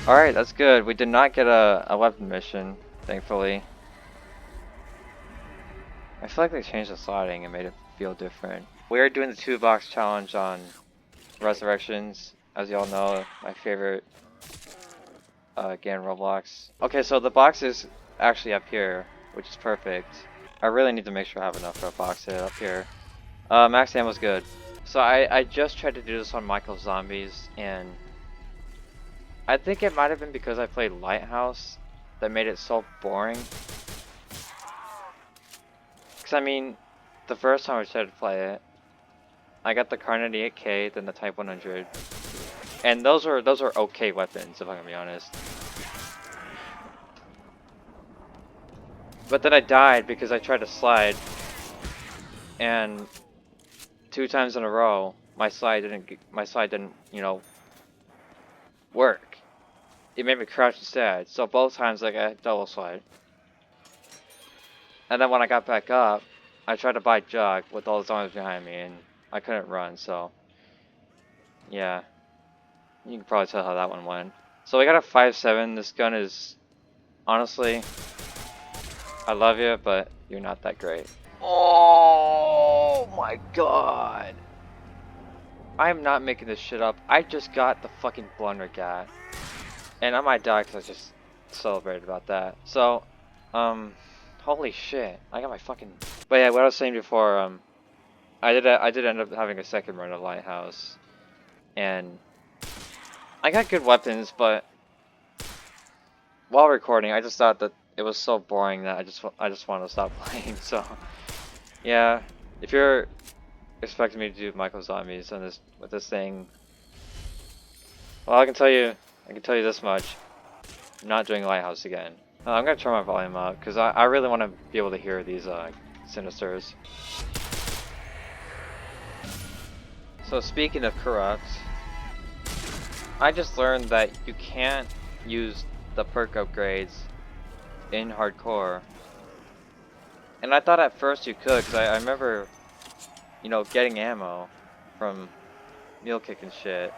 Alright, that's good. We did not get a weapon mission, thankfully. I feel like they changed the sliding and made it feel different. We are doing the 2-box challenge on Resurrections, as y'all know, my favorite game Roblox. Okay, so the box is actually up here, which is perfect. I really need to make sure I have enough for a box hit up here. Max ammo's good. So I just tried to do this on Michael's Zombies, and I think it might have been because I played Lighthouse that made it so boring. Because I mean, the first time I tried to play it, I got the Kar 98K, then the Type 100, and those are okay weapons, if I'm gonna be honest. But then I died because I tried to slide, and 2 times in a row, my slide didn't, you know, work. It made me crouch instead. So both times I got double slide. And then when I got back up, I tried to buy Jug with all the zombies behind me, and I couldn't run. So yeah, you can probably tell how that one went. So we got a 5.7. This gun is honestly, I love you, but you're not that great. Oh my god! I am not making this shit up. I just got the fucking blunder gat. And I might die because I just celebrated about that. So, holy shit. I got my fucking... But yeah, what I was saying before, I did end up having a second run of Lighthouse. And I got good weapons, but while recording, I just thought that it was so boring that I just wanted to stop playing. So, yeah, if you're expecting me to do Michael Zombies on with this thing, well, I can tell you this much: I'm not doing Lighthouse again. I'm gonna turn my volume up because I really want to be able to hear these Sinisters. So speaking of corrupt, I just learned that you can't use the perk upgrades in hardcore, and I thought at first you could because I remember, you know, getting ammo from meal kick and shit.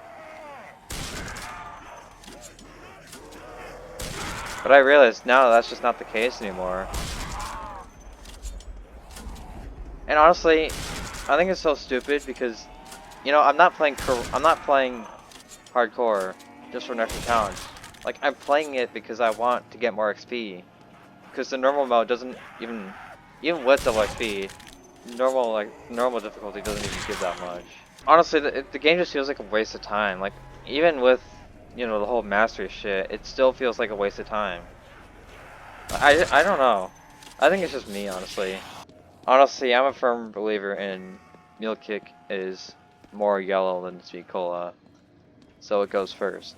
But I realized now that's just not the case anymore. And honestly, I think it's so stupid because, you know, I'm not playing hardcore just for an extra challenge. Like, I'm playing it because I want to get more XP. Because the normal mode doesn't even with double XP, normal difficulty doesn't even give that much. Honestly, the game just feels like a waste of time. Like, even with, you know, the whole mastery shit, it still feels like a waste of time. I don't know. I think it's just me, honestly. Honestly, I'm a firm believer in meal kick is more yellow than sweet cola, so it goes first.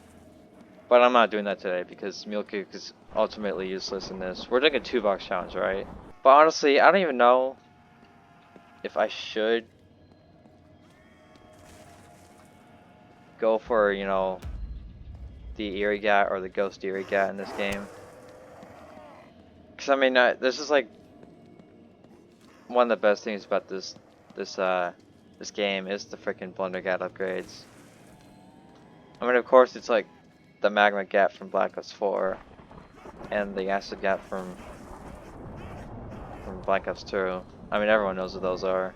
But I'm not doing that today because meal kick is ultimately useless in this. We're doing a 2-box challenge, right? But honestly, I don't even know if I should go for, you know, the Eerie Gat or the Ghost Eerie Gat in this game. Because I mean, this is like one of the best things about this game is the freaking Blunder Gat upgrades. I mean, of course, it's like the Magma Gat from Black Ops 4 and the Acid Gat from Black Ops 2. I mean, everyone knows what those are.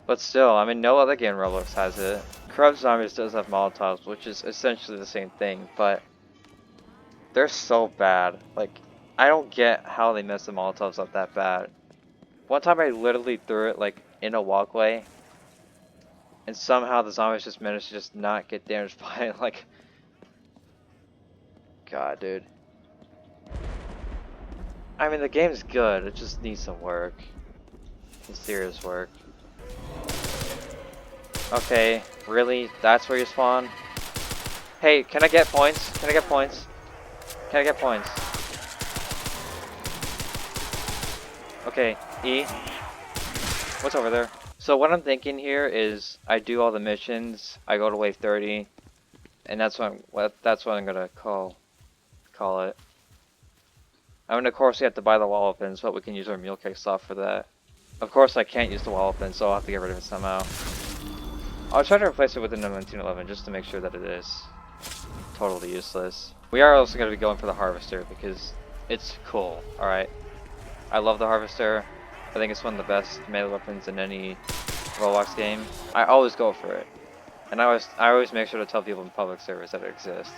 But still, I mean, no other game in Roblox has it. Corrupt Zombies does have Molotovs, which is essentially the same thing, but they're so bad. Like, I don't get how they mess the Molotovs up that bad. One time I literally threw it, like, in a walkway, and somehow the zombies just managed to just not get damaged by it, like... God, dude. I mean, the game's good, it just needs some work. Some serious work. Okay, really? That's where you spawn? Hey, can I get points? Can I get points? Can I get points? Okay, E. What's over there? So what I'm thinking here is I do all the missions, I go to wave 30, and that's what I'm gonna call it. I mean, of course we have to buy the wall opens, but we can use our meal kick stuff for that. Of course I can't use the wall open, so I'll have to get rid of it somehow. I'll try to replace it with the 1911 just to make sure that it is. totally useless. We are also going to be going for the Harvester because it's cool, alright? I love the Harvester. I think it's one of the best melee weapons in any Roblox game. I always go for it. And I always make sure to tell people in public service that it exists.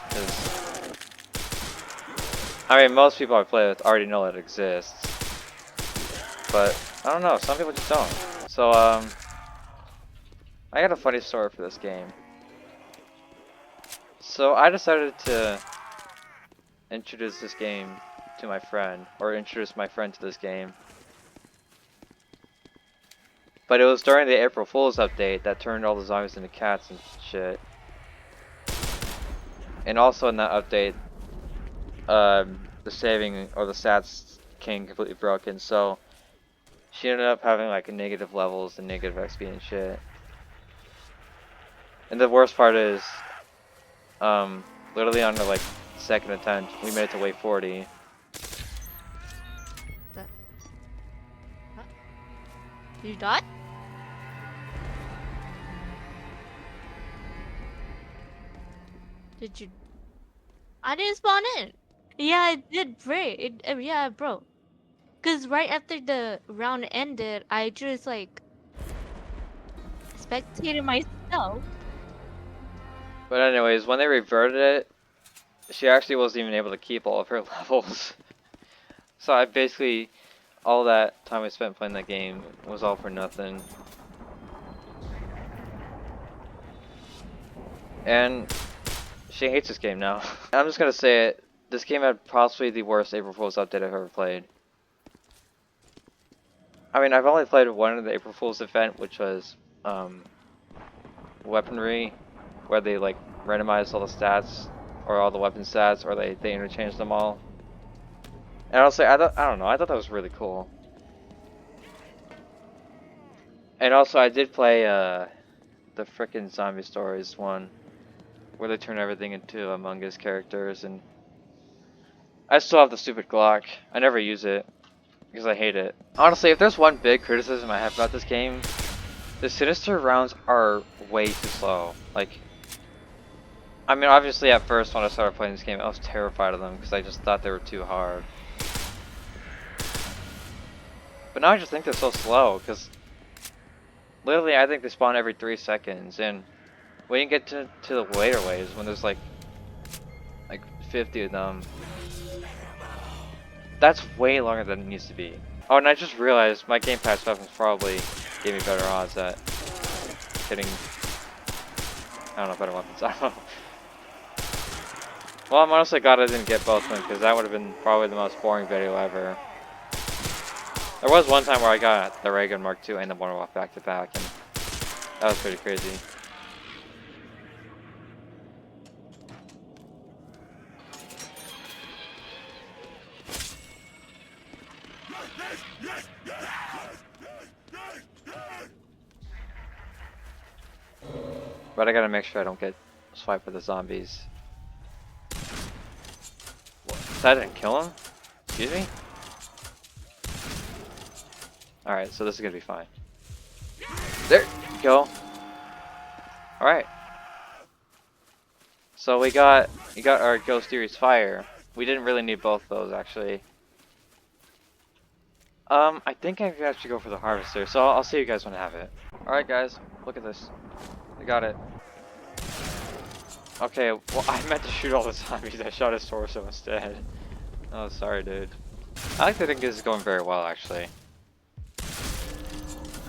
Because, I mean, most people I play with already know it exists. But, I don't know, some people just don't. So, I got a funny story for this game. So, I decided to introduce this game to my friend, or introduce my friend to this game. But it was during the April Fool's update that turned all the zombies into cats and shit. And also in that update, the saving or the stats came completely broken, so she ended up having like negative levels and negative XP and shit. And the worst part is, literally on the like second attempt, we made it to wave 40. Huh? You died? Did you? I didn't spawn in. Yeah, it did break. Yeah, it broke. Cause right after the round ended, I just like spectated myself. But anyways, when they reverted it, she actually wasn't even able to keep all of her levels. So I basically, all that time I spent playing that game was all for nothing. And she hates this game now. I'm just gonna say it, this game had possibly the worst April Fool's update I've ever played. I mean, I've only played one of the April Fool's event, which was, weaponry, where they like randomized all the stats, or all the weapon stats, or they interchanged them all. And honestly, I don't know, I thought that was really cool. And also, I did play, the frickin' Zombie Stories one, where they turn everything into Among Us characters, and I still have the stupid Glock. I never use it, because I hate it. Honestly, if there's one big criticism I have about this game, the Sinister rounds are way too slow. Like, I mean, obviously at first when I started playing this game, I was terrified of them, because I just thought they were too hard. But now I just think they're so slow, because literally I think they spawn every 3 seconds, and when you get to the later waves, when there's like 50 of them, that's way longer than it needs to be. Oh, and I just realized my Game Pass weapons probably gave me better odds at hitting, I don't know, better weapons, I don't know. Well, I'm honestly glad I didn't get both of them, because that would have been probably the most boring video ever. There was one time where I got the Ray Gun Mark II and the Wonder Walk back to back, and that was pretty crazy. But I gotta make sure I don't get swiped by the zombies. That didn't kill him? Excuse me? Alright, so this is gonna be fine. There you go. Alright. So we got our Ghost Series Fire. We didn't really need both those actually. I think I could actually go for the Harvester, so I'll see you guys when I have it. Alright guys, look at this. I got it. Okay, well I meant to shoot all the zombies, I shot his torso instead. Oh, sorry dude. I like to think this is going very well actually.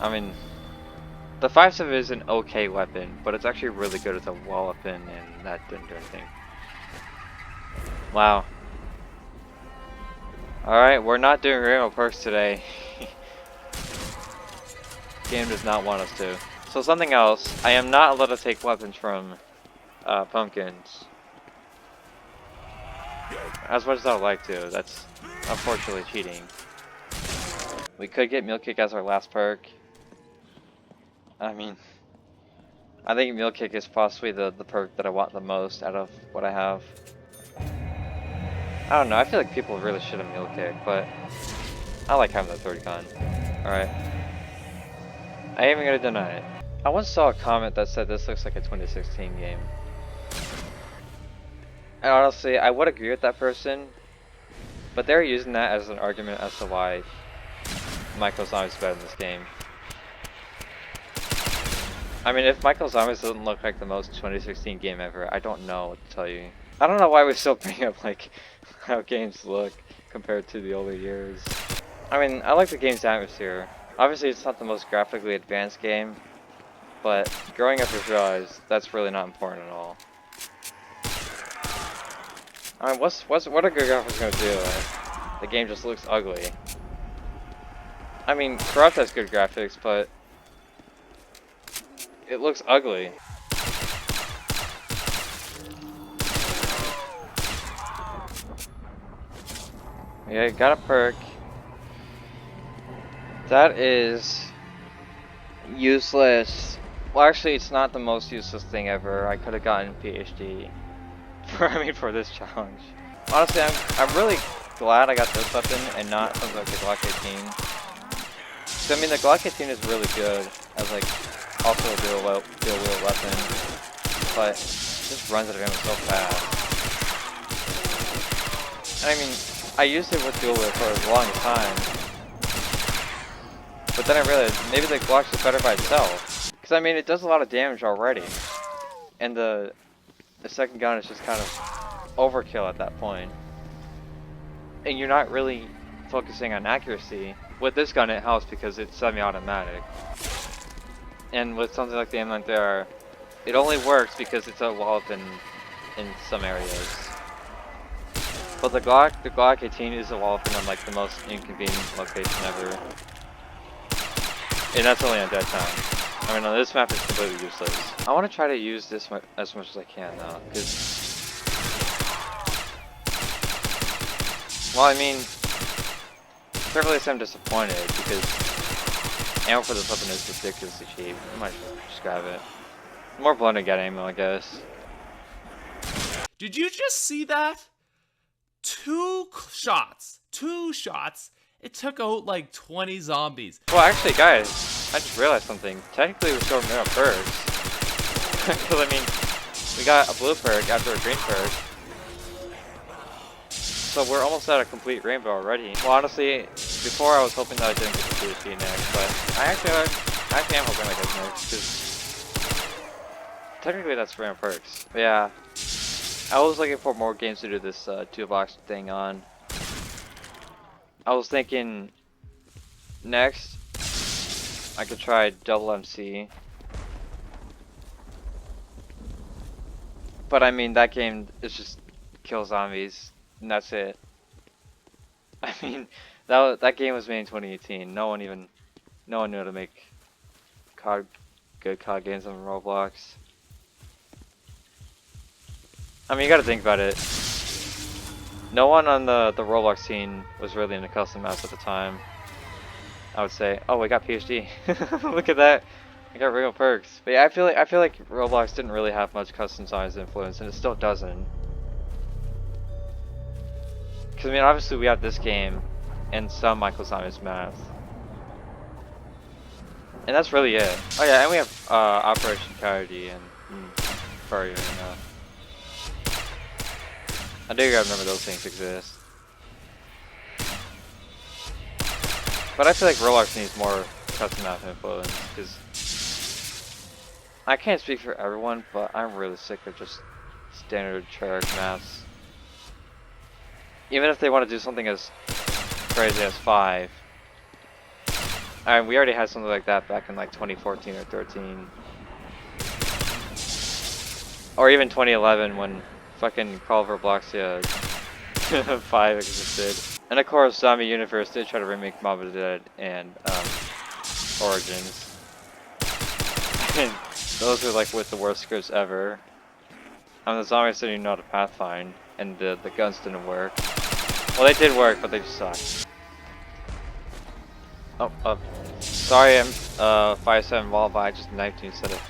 I mean, the 5.7 is an okay weapon, but it's actually really good as a wall weapon, and that didn't do anything. Wow. Alright, we're not doing rainbow perks today. Game does not want us to. So something else, I am not allowed to take weapons from pumpkins. As much as I would like to, that's unfortunately cheating. We could get Meal Kick as our last perk. I mean, I think Meal Kick is possibly the perk that I want the most out of what I have. I don't know, I feel like people really should have Meal Kick, but I like having the third gun. Alright. I ain't even gonna deny it. I once saw a comment that said this looks like a 2016 game. And honestly, I would agree with that person, but they're using that as an argument as to why Michael Zombies is better in this game. I mean, if Michael Zombies doesn't look like the most 2016 game ever, I don't know what to tell you. I don't know why we still bring up, like, how games look compared to the older years. I mean, I like the game's atmosphere. Obviously, it's not the most graphically advanced game, but growing up, you realize that's really not important at all. I mean, what are good graphics gonna do? The game just looks ugly. I mean, Corrupt has good graphics, but it looks ugly. Yeah, got a perk. That is useless. Well, actually, it's not the most useless thing ever. I could have gotten PhD for this challenge. Honestly, I'm really glad I got this weapon and not something like the Glock 18. So, I mean, the Glock 18 is really good as like also a dual wield weapon, but it just runs out of ammo so fast. And I mean, I used it with dual wield for a long time, but then I realized maybe the Glock's just better by itself. Because I mean, it does a lot of damage already, and the second gun is just kind of overkill at that point. And you're not really focusing on accuracy. With this gun, it helps because it's semi-automatic. And with something like the M9 it only works because it's a wall up in some areas. But the Glock 18 is a wall up in like the most inconvenient location ever. And that's only on dead time. I mean, on this map it's completely useless. I want to try to use this as much as I can though, because... Well, I mean... Fairly I'm disappointed, because ammo for this weapon is ridiculously cheap. I might just grab it. More blood to get ammo, I guess. Did you just see that? Two shots. It took out like 20 zombies. Well, actually, guys, I just realized something. Technically, we're still made up perks. Because, I mean, we got a blue perk after a green perk. So we're almost at a complete rainbow already. Well, honestly, before I was hoping that I didn't get the PhD next, but I actually am hoping I get next, because technically that's random perks. But yeah, I was looking for more games to do this toolbox thing on. I was thinking next I could try double MC. But I mean, that game is just kill zombies, and that's it. I mean, that game was made in 2018. No one knew how to make good COD games on Roblox. I mean, you gotta think about it. No one on the Roblox scene was really into custom maps at the time. I would say, oh, we got PhD. Look at that. I got real perks. But yeah, I feel like Roblox didn't really have much custom size influence, and it still doesn't. Because I mean, obviously we have this game and some Michael Zombies math. And that's really it. Oh yeah, and we have Operation Coyote and Furry, you know. I do gotta remember those things exist. But I feel like Roblox needs more custom map influence, because I can't speak for everyone, but I'm really sick of just standard Treyarch maps. Even if they want to do something as crazy as 5. I mean, we already had something like that back in like 2014 or 13. Or even 2011 when fucking Call of Robloxia 5 existed. And of course, Zombie Universe did try to remake Mob of the Dead and Origins. And those are like with the worst scripts ever. The zombies didn't even know how to pathfind, and the guns didn't work. Well, they did work, but they just sucked. Oh, sorry, I'm 5'7" wall, but I just knifed you instead of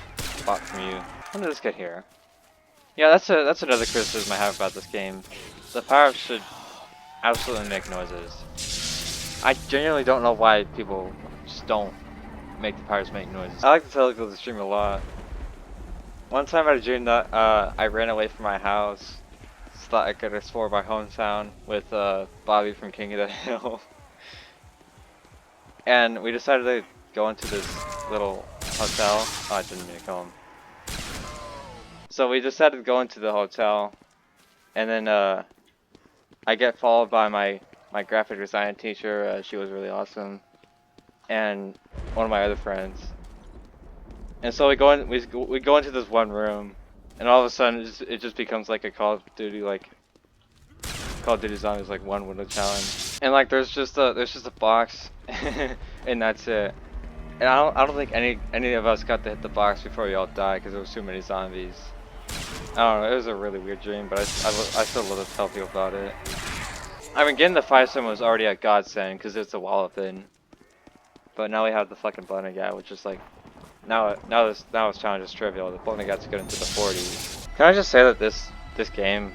bought from you. When did this get here? Yeah, that's another criticism I have about this game. The power-ups should absolutely make noises. I genuinely don't know why people just don't make the power-ups make noises. I like to tell people to stream a lot. One time at a dream that I ran away from my house, just thought I could explore my hometown with Bobby from King of the Hill. And we decided to go into this little hotel. Oh, I didn't mean to kill him. So we decided to go into the hotel, and then I get followed by my graphic design teacher. She was really awesome, and one of my other friends. And so we go into this one room, and all of a sudden it just becomes like a Call of Duty Zombies like one window challenge. And like there's just a box, and that's it. And I don't think any of us got to hit the box before we all died because there was too many zombies. I don't know. It was a really weird dream, but I still love to tell people about it. I mean, getting the 5-7 was already a godsend because it's a wall thing. But now we have the fucking Blended guy, which is like, now this challenge is trivial. The Blended guy's get into the 40s. Can I just say that this game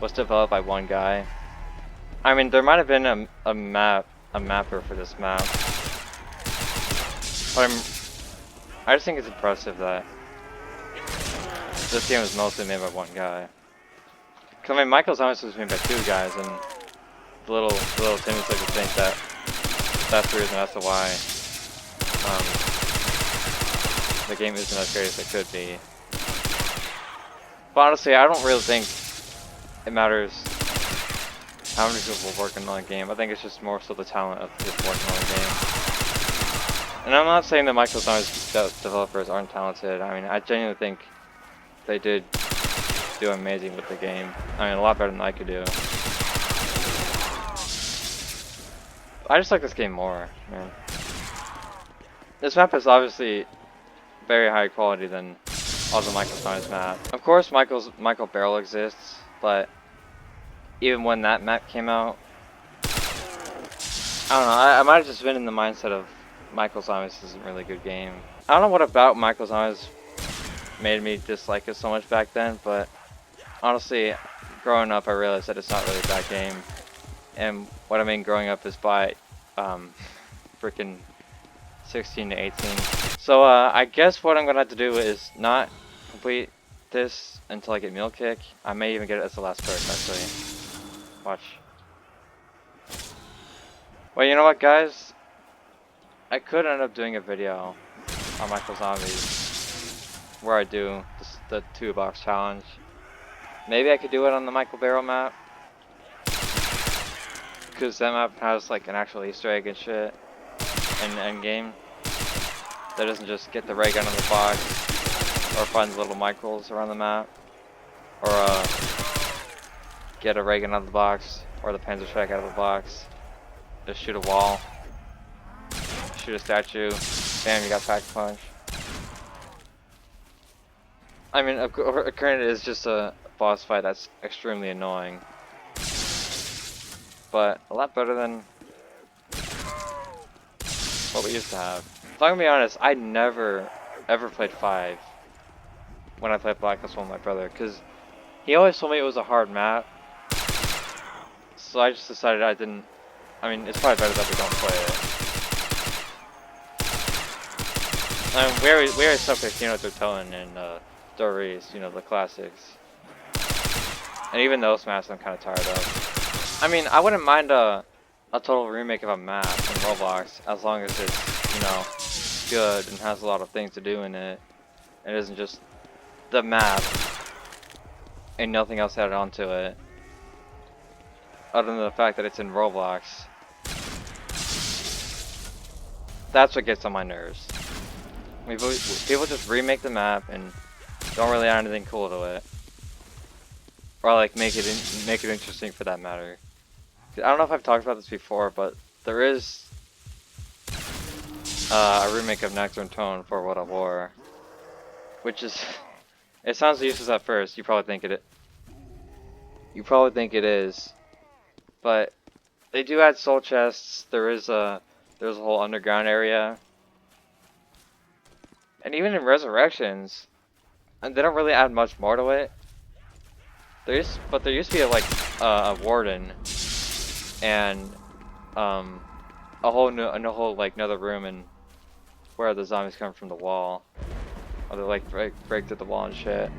was developed by one guy? I mean, there might have been a mapper for this map, but I just think it's impressive that this game was mostly made by one guy. Cause I mean, Michael's Zombies was made by 2 guys, and the little Timmy's like to think that that's the reason as to why the game isn't as great as it could be. But honestly, I don't really think it matters how many people working on a game. I think it's just more so the talent of people working on a game. And I'm not saying that Michael's Zombies developers aren't talented. I mean, I genuinely think they did do amazing with the game. I mean, a lot better than I could do. I just like this game more, man. This map is obviously very high quality than all the Michael Zombies map. Of course, Michael Barrel exists, but even when that map came out, I don't know. I might have just been in the mindset of Michael Zombies isn't really a good game. I don't know what about Michael Zombies made me dislike it so much back then, but honestly, growing up, I realized that it's not really a bad game. And what I mean growing up is by freaking 16 to 18. So I guess what I'm gonna have to do is not complete this until I get Meal Kick. I may even get it as the last perk actually. Watch. Well, you know what, guys? I could end up doing a video on Michael Zombies where I do the 2-box challenge. Maybe I could do it on the Michael Barrel map, because that map has like an actual Easter egg and shit in the end game. That doesn't just get the ray gun in the box, or find the little Michaels around the map, or get a ray gun out of the box, or the Panzer Strike out of the box. Just shoot a wall, shoot a statue, bam, you got Pack Punch. I mean, granted, it's just a boss fight that's extremely annoying, but a lot better than what we used to have. If I'm gonna be honest, I never ever played 5 when I played Black Ops 1 with my brother, because he always told me it was a hard map, so I just decided I didn't. I mean, it's probably better that we don't play it. I mean, we already suck at Kino Tortellin and Doris, you know, the classics. And even those maps I'm kind of tired of. I mean, I wouldn't mind a total remake of a map in Roblox, as long as it's, you know, good and has a lot of things to do in it. It isn't just the map and nothing else added onto it, other than the fact that it's in Roblox. That's what gets on my nerves. People just remake the map and don't really add anything cool to it, or like make it interesting for that matter. I don't know if I've talked about this before, but there is a remake of Nectar and Tone for World of War, which is, it sounds useless at first. You probably think it is, but they do add soul chests. There's a whole underground area, and even in Resurrections, and they don't really add much more to it. There used to be a warden and a whole like another room and where the zombies come from the wall. Or they like break through the wall and shit.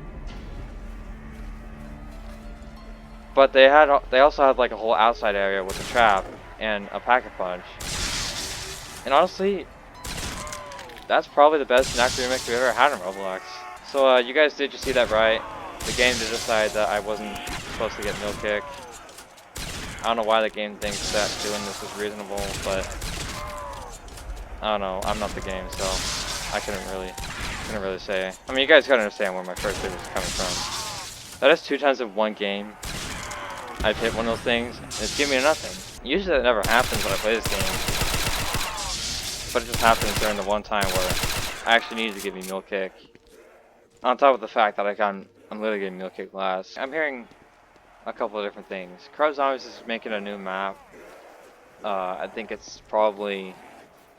But they also had like a whole outside area with a trap and a pack-a-punch. And honestly, that's probably the best snack remake we've ever had in Roblox. So you guys did just see that right. The game did decide that I wasn't supposed to get meal kicked. I don't know why the game thinks that doing this is reasonable, but I don't know. I'm not the game, so I couldn't really say. I mean, you guys gotta understand where my first hit was coming from. That is 2 times in one game. I've hit one of those things, and it's giving me nothing. Usually that never happens when I play this game, but it just happens during the one time where I actually needed to give me meal kick. On top of the fact that I'm literally getting meal kick last. I'm hearing a couple of different things. Crowd Zombies is making a new map. I think it's probably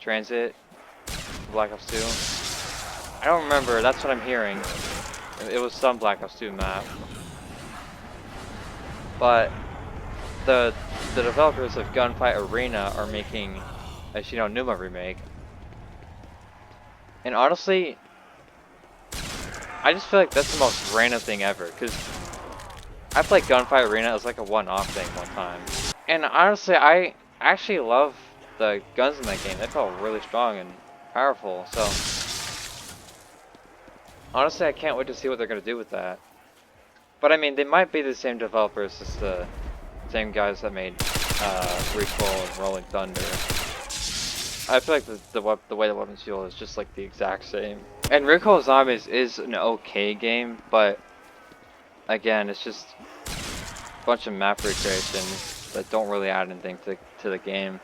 Transit, Black Ops 2. I don't remember, that's what I'm hearing. It was some Black Ops 2 map. But the developers of Gunfight Arena are making a Numa remake. And honestly, I just feel like that's the most random thing ever, because I played Gunfight Arena as like a one-off thing one time. And honestly, I actually love the guns in that game. They felt really strong and powerful, so honestly, I can't wait to see what they're going to do with that. But I mean, they might be the same developers as the same guys that made Recoil and Rolling Thunder. I feel like the way the weapons feel is just like the exact same. And Recoil Zombies is an okay game, but again, it's just a bunch of map recreations that don't really add anything to the game.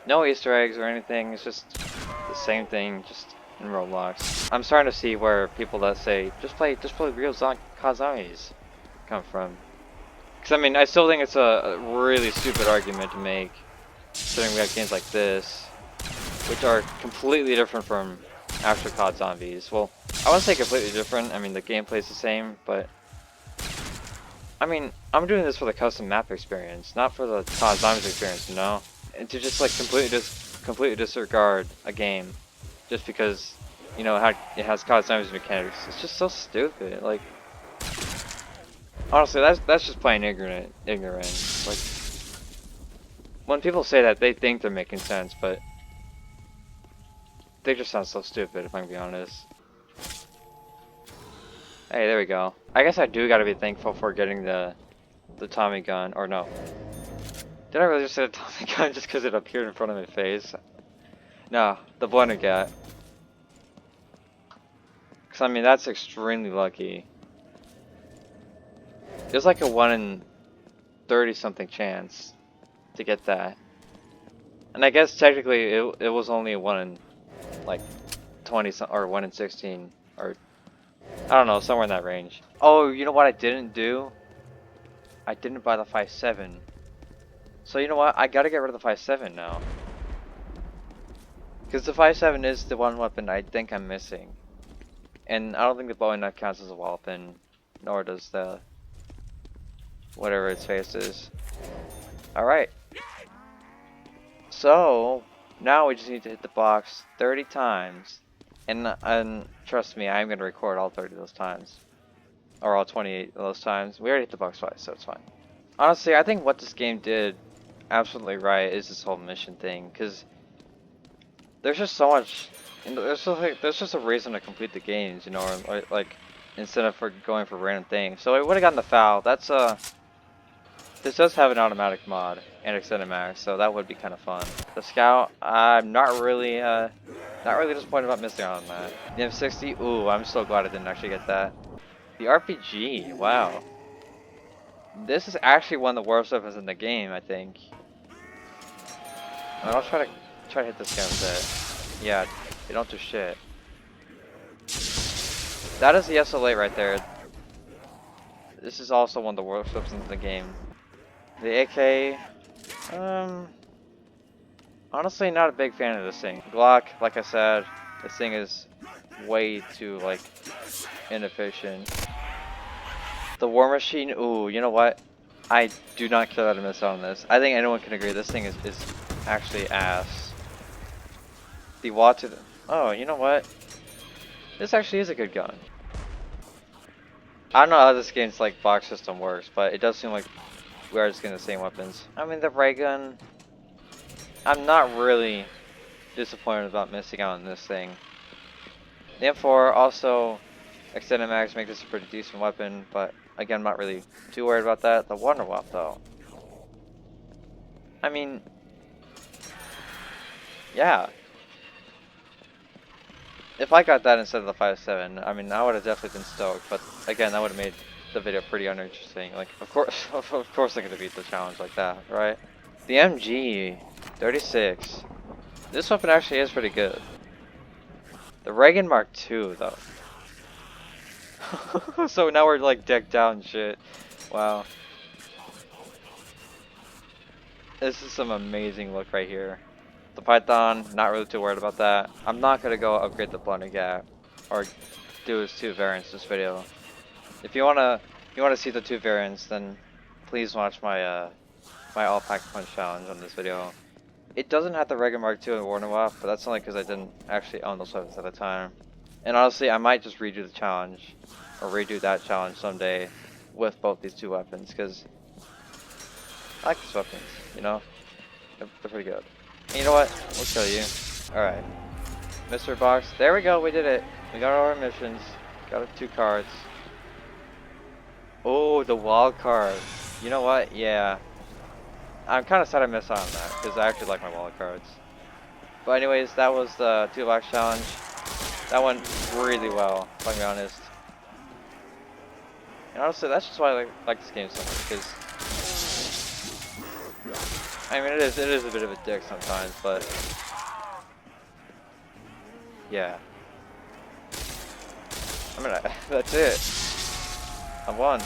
No Easter eggs or anything, it's just the same thing, just in Roblox. I'm starting to see where people that say, just play real COD Zombies come from. Because I mean, I still think it's a really stupid argument to make, considering we have games like this, which are completely different from actual COD Zombies. Well, I wouldn't say completely different, I mean the gameplay's the same, but I mean, I'm doing this for the custom map experience, not for the COD Zombies experience, you know? And to just like completely disregard a game just because, you know, how it has COD Zombies mechanics, it's just so stupid. Like, honestly, that's just plain ignorant. Like, when people say that, they think they're making sense, but they just sound so stupid, if I can be honest. Hey, there we go. I guess I do gotta be thankful for getting the Tommy gun, or no. Did I really just say the Tommy gun just because it appeared in front of my face? No, the blender gat. Because I mean, that's extremely lucky. There's like a 1 in 30 something chance to get that. And I guess technically it was only a 1 in like 20 or 1 in 16 or I don't know, somewhere in that range. Oh, you know what I didn't do? I didn't buy the 5.7. So you know what? I gotta get rid of the 5.7 now. Because the 5.7 is the one weapon I think I'm missing. And I don't think the Bowie knife counts as a weapon, nor does the whatever its face is. Alright. So, now we just need to hit the box 30 times. And trust me, I'm going to record all 30 of those times. Or all 28 of those times. We already hit the box twice, so it's fine. Honestly, I think what this game did absolutely right is this whole mission thing. Because there's just so much... There's just a reason to complete the games, you know, or like, instead of going for random things. So I would have gotten the foul. That's, this does have an automatic mod and extended max, so that would be kind of fun. The scout, I'm not really disappointed about missing out on that. The M60, ooh, I'm so glad I didn't actually get that. The RPG, wow. This is actually one of the worst weapons in the game, I think. I'll try to hit this guy with it. Yeah, they don't do shit. That is the SLA right there. This is also one of the worst weapons in the game. The AK, honestly not a big fan of this thing. Glock, like I said, this thing is way too, like, inefficient. The War Machine, ooh, you know what? I do not care that I missed out on this. I think anyone can agree this thing is actually ass. The Watu, oh, you know what? This actually is a good gun. I don't know how this game's, like, box system works, but it does seem like we are just getting the same weapons. I mean, the ray gun, I'm not really disappointed about missing out on this thing. The M4 also, extended mags make this a pretty decent weapon, but again, I'm not really too worried about that. The Wonder Wap, though. I mean, yeah. If I got that instead of the 5.7, I mean, I would have definitely been stoked, but again, that would have made the video pretty uninteresting. Like, of course, of course they're gonna beat the challenge like that, right? The MG 36. This weapon actually is pretty good. The Reagan Mark II, though. So now we're like decked out and shit. Wow. This is some amazing look right here. The Python, not really too worried about that. I'm not gonna go upgrade the Blunder Gap or do his 2 variants this video. If you wanna see the 2 variants, then please watch my my all pack punch challenge on this video. It doesn't have the Reagan Mark II and Warner Wap, but that's only because I didn't actually own those weapons at the time. And honestly, I might just redo the challenge or redo that challenge someday with both these 2 weapons because I like these weapons. You know, they're pretty good. And you know what? We'll kill you. All right, Mystery Box. There we go. We did it. We got all our missions. Got 2 cards. Oh, the wild card. You know what? Yeah. I'm kind of sad I missed out on that, because I actually like my wild cards. But anyways, that was the 2 box challenge. That went really well, if I'm being honest. And honestly, that's just why I like this game so much, because... I mean, it is a bit of a dick sometimes, but... Yeah. I mean, that's it. I won.